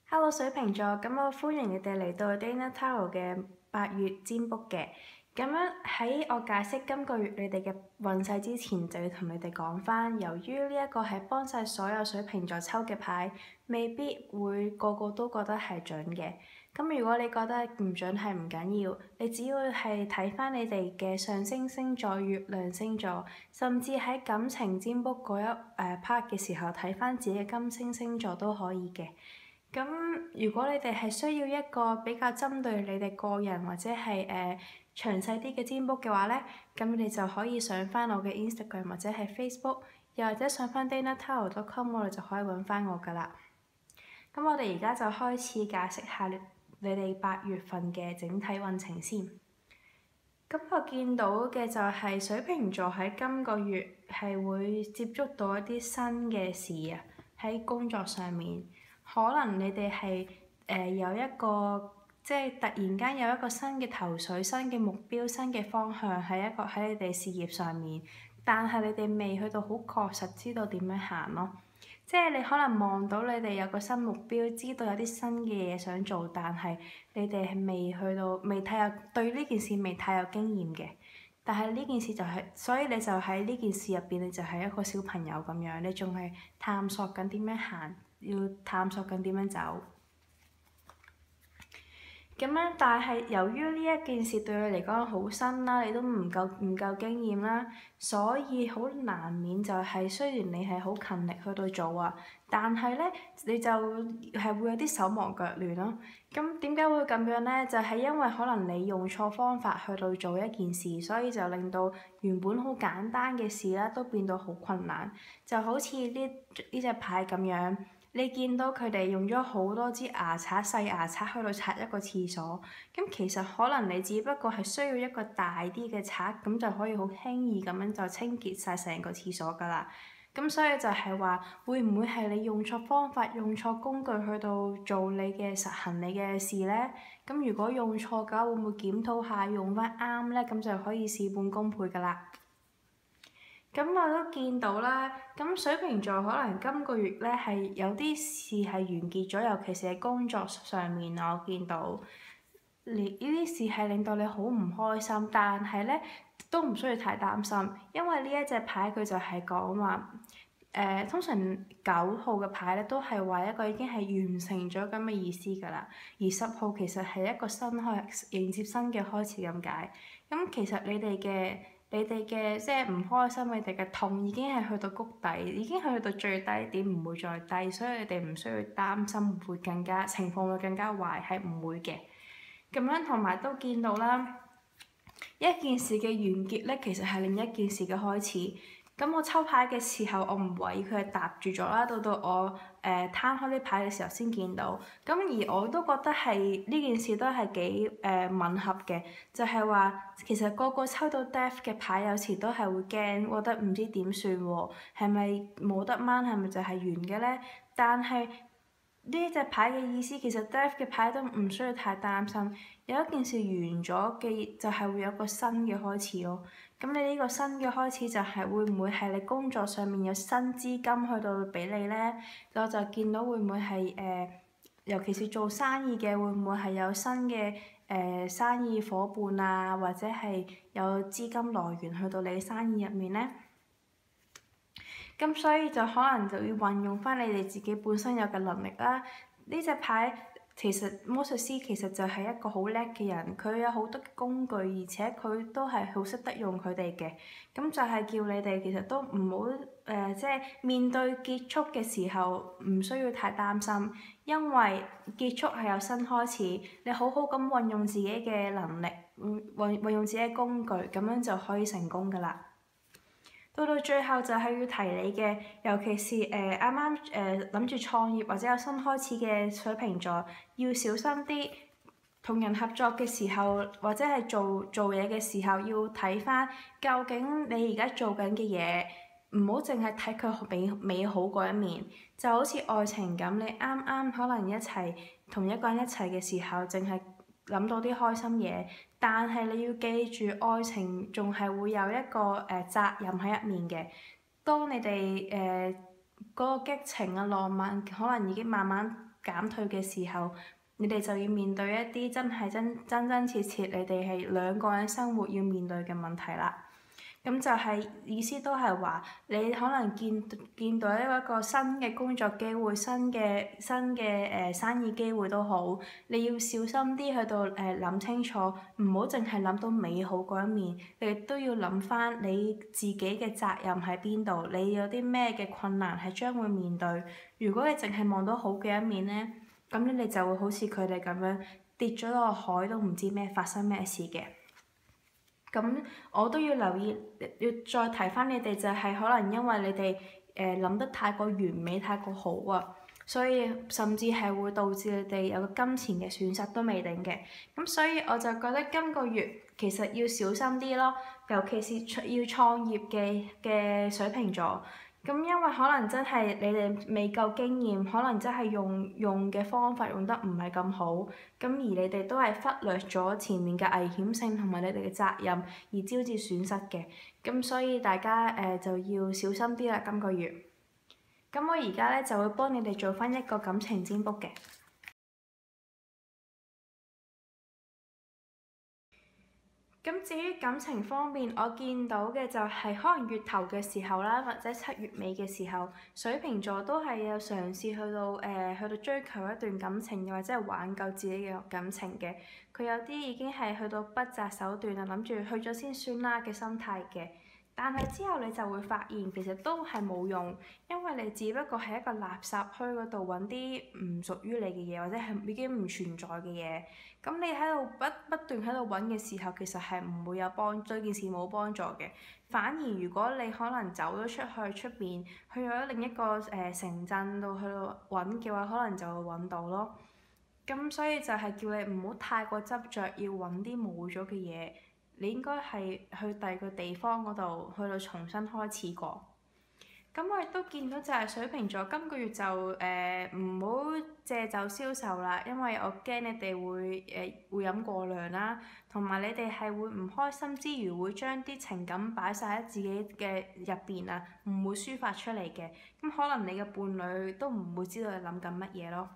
Hello 水瓶座，咁我歡迎你哋嚟到 Dana Tarot 嘅8月占卜嘅。咁樣喺我解釋今個月你哋嘅運勢之前，就要同你哋講返，由於呢一個係幫晒所有水瓶座抽嘅牌，未必會個個都覺得係準嘅。咁如果你覺得唔準係唔緊要，你只要係睇返你哋嘅上升星座、月亮星座，甚至喺感情占卜嗰一part 嘅時候睇返自己嘅金星星座都可以嘅。咁如果你哋係需要一個比較針對你哋個人或者係詳細啲嘅占卜嘅話咧，咁你哋就可以上翻我嘅 Instagram 或者係 Facebook，又或者上翻 danatarot.com，我哋就可以揾翻我噶啦。咁我哋而家就開始解釋下你哋8月份嘅整體運程先。咁我見到嘅就係水瓶座喺今個月係會接觸到一啲新嘅事啊，喺工作上面。可能你哋係有一個即係突然間有一個新嘅頭緒、新嘅目標、新嘅方向喺你哋事業上面，但係你哋未去到好確實知道點樣行咯。即係你可能望到你哋有個新目標，知道有啲新嘅嘢想做，但係你哋係未太有對呢件事未太有經驗嘅。但係呢件事就係，所以你就喺呢件事入邊，你就係一個小朋友咁樣，你仲係探索緊點樣行。要探索緊點樣走，咁樣，但係由於呢一件事對你嚟講好新啦，你都唔夠經驗啦，所以好難免就係雖然你係好勤力去到做啊，但係咧你就係會有啲手忙腳亂咯。咁點解會咁樣咧？就係因為可能你用錯方法去到做一件事，所以就令到原本好簡單嘅事啦，都變到好困難。就好似呢隻牌咁樣。你見到佢哋用咗好多支牙刷、細牙刷去到刷一個廁所，咁其實可能你只不過係需要一個大啲嘅刷，咁就可以好輕易咁樣就清潔晒成個廁所㗎啦。咁所以就係話，會唔會係你用錯方法、用錯工具去到做你嘅實行你嘅事咧？咁如果用錯嘅話，會唔會檢討下用翻啱咧？咁就可以事半功倍㗎啦。咁我都見到啦，咁水瓶座可能今個月咧係有啲事係完結咗，尤其是喺工作上面，我見到呢啲事係令到你好唔開心，但係咧都唔需要太擔心，因為呢一隻牌佢就係講話通常9號嘅牌咧都係話一個已經係完成咗咁嘅意思㗎啦，而10號其實係一個迎接新嘅開始咁解，咁其實你哋嘅即係唔開心，你哋嘅痛已經係去到谷底，已經去到最低點，唔會再低，所以你哋唔需要擔心會情況會更加壞，係唔會嘅。咁樣同埋都見到啦，一件事嘅完結咧，其實係另一件事嘅開始。咁我抽牌嘅時候，我唔為佢係搭住咗啦，到我攤開啲牌嘅時候先見到。咁而我都覺得係呢件事都係幾吻合嘅，就係話其實個個抽到 Death 嘅牌有時都係會驚，覺得唔知點算喎，係咪冇得掹？係咪就係完嘅咧？但係呢隻牌嘅意思，其實 Death 嘅牌都唔需要太擔心。有一件事完咗嘅，就係會有個新嘅開始咯。咁你呢個新嘅開始就係會唔會係你工作上面有新資金去到俾你咧？我就見到會唔會係尤其是做生意嘅，會唔會係有新嘅生意伙伴啊，或者係有資金來源去到你生意入面咧？咁所以就可能就要運用翻你哋自己本身有嘅能力啦。呢隻牌其實魔術師其實就係一個好叻嘅人，佢有好多工具，而且佢都係好識得用佢哋嘅。咁就係叫你哋其實都唔好即係面對結束嘅時候唔需要太擔心，因為結束係有新開始。你好好咁運用自己嘅能力，運用自己嘅工具，咁樣就可以成功㗎啦。到最後就係要提你嘅，尤其是啱啱諗住創業或者有新開始嘅水瓶座，要小心啲。同人合作嘅時候，或者係做嘢嘅時候，要睇翻究竟你而家做緊嘅嘢，唔好淨係睇佢美好嗰一面。就好似愛情咁，你啱啱可能同一個人一齊嘅時候，淨係諗到啲開心嘢，但係你要記住，愛情仲係會有一個責任喺入面嘅。當你哋嗰個激情啊、浪漫可能已經慢慢減退嘅時候，你哋就要面對一啲真切切，你哋係兩個人生活要面對嘅問題啦。咁就係意思都係話，你可能見到一個新嘅工作機會、新嘅生意機會都好，你要小心啲去到諗清楚，唔好淨係諗到美好嗰一面，你都要諗翻你自己嘅責任喺邊度，你有啲咩嘅困難係將會面對。如果你淨係望到好嘅一面呢，咁你就會好似佢哋咁樣跌咗落海都唔知發生咩事嘅。咁我都要留意，要再提翻你哋就係可能因為你哋諗得太過完美、太過好啊，所以甚至係會導致你哋有個金錢嘅損失都未定嘅。咁所以我就覺得今個月其實要小心啲咯，尤其是要創業嘅水瓶座。咁因為可能真係你哋未夠經驗，可能真係用嘅方法用得唔係咁好，咁而你哋都係忽略咗前面嘅危險性同埋你哋嘅責任，而招致損失嘅。咁所以大家就要小心啲啦，今個月。咁我而家咧就會幫你哋做翻一個感情占卜嘅。咁至於感情方面，我見到嘅就係可能月頭嘅時候啦，或者7月尾嘅時候，水瓶座都係有嘗試去到追求一段感情，又或者係挽救自己嘅感情嘅。佢有啲已經係去到不擇手段啊，諗住去咗先算啦嘅心態嘅。但係之後你就會發現，其實都係冇用，因為你只不過係一個垃圾區嗰度揾啲唔屬於你嘅嘢，或者係已經唔存在嘅嘢。咁你喺度不斷喺度揾嘅時候，其實係唔會有對件事冇幫助嘅。反而如果你可能走咗出去出邊，去咗另一個城鎮度去到揾嘅話，可能就會揾到咯。咁所以就係叫你唔好太過執着，要揾啲冇咗嘅嘢。你應該係去第二個地方嗰度，去到重新開始過。咁我亦都見到就係水瓶座今個月就唔好借酒消愁啦，因為我驚你哋會飲過量啦，同埋你哋係會唔開心之餘，會將啲情感擺晒喺自己嘅入邊啊，唔會抒發出嚟嘅。咁可能你嘅伴侶都唔會知道你諗緊乜嘢咯。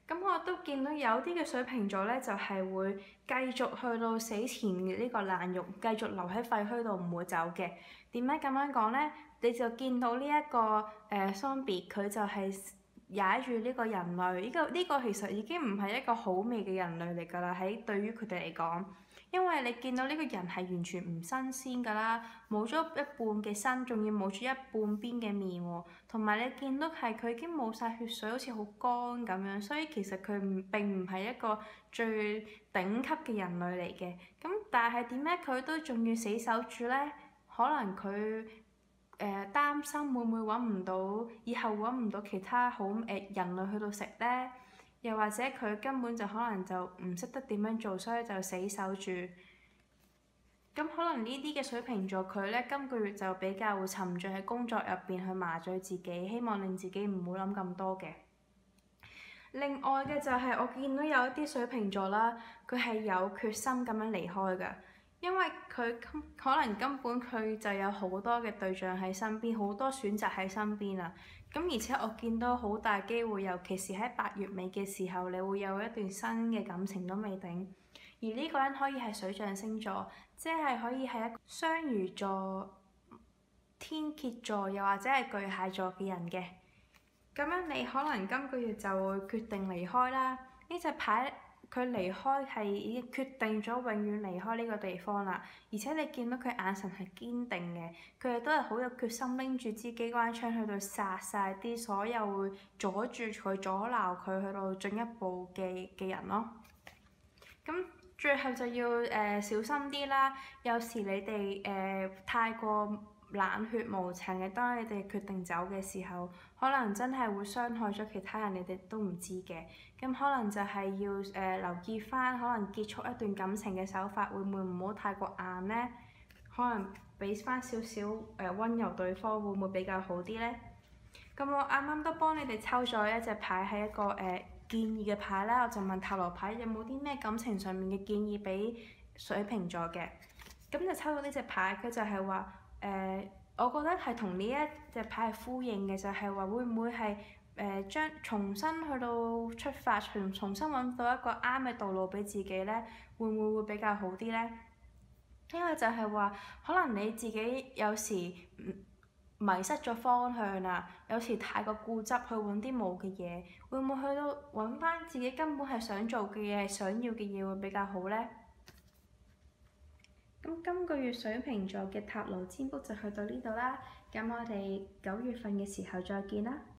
咁我都見到有啲嘅水瓶座咧，就係會繼續去到死前嘅呢個爛肉，繼續留喺廢墟度唔會走嘅。點解咁樣講咧？你就見到呢一個Zombie，佢就係踩住呢個人類，呢個其實已經唔係一個好味嘅人類嚟㗎啦，喺對於佢哋嚟講。因為你見到呢個人係完全唔新鮮㗎啦，冇咗一半嘅身，仲要冇咗一半邊嘅面喎，同埋你見到係佢已經冇晒血水，好似好乾咁樣，所以其實佢並唔係一個最頂級嘅人類嚟嘅。咁但係點解佢都仲要死守住咧？可能佢擔心會唔會揾唔到，以後揾唔到其他好人類去到食咧？又或者佢根本就可能就唔識得點樣做，所以就死守住。咁可能呢啲嘅水瓶座佢咧，今個月就比較會沉醉喺工作入邊去麻醉自己，希望令自己唔好諗咁多嘅。另外嘅就係我見到有一啲水瓶座啦，佢係有決心咁樣離開㗎。因為佢可能根本佢就有好多嘅對象喺身邊，好多選擇喺身邊啊。咁而且我見到好大機會，尤其是喺8月尾嘅時候，你會有一段新嘅感情都未定。而呢個人可以係水象星座，即係可以係一個雙魚座、天蠍座，又或者係巨蟹座嘅人嘅。咁樣你可能今個月就會決定離開啦。呢隻牌，佢離開係已經決定咗永遠離開呢個地方啦，而且你見到佢眼神係堅定嘅，佢哋都係好有決心拎住支機關槍去到殺晒啲所有會阻住佢、阻撓佢去到進一步嘅人咯。咁最後就要小心啲啦，有時你哋太過冷血無情嘅，當你哋決定走嘅時候，可能真係會傷害咗其他人，你哋都唔知嘅。咁可能就係要留意翻，可能結束一段感情嘅手法，會唔會唔好太過硬呢？可能俾翻少少溫柔對方，會唔會比較好啲呢？咁我啱啱都幫你哋抽咗一隻牌，係一個建議嘅牌啦。我就問塔羅牌有冇啲咩感情上面嘅建議俾水瓶座嘅？咁就抽到呢隻牌，佢就係話我覺得係同呢一隻牌係呼應嘅，就係話會唔會係將重新去到出發，重新揾到一個啱嘅道路俾自己呢，會比較好啲呢？因為就係話，可能你自己有時迷失咗方向啦，有時太過固執去揾啲冇嘅嘢，會唔會去到揾翻自己根本係想做嘅嘢、係想要嘅嘢會比較好呢？咁今個月水瓶座嘅塔羅占卜就去到呢度啦，咁我哋9月份嘅時候再見啦。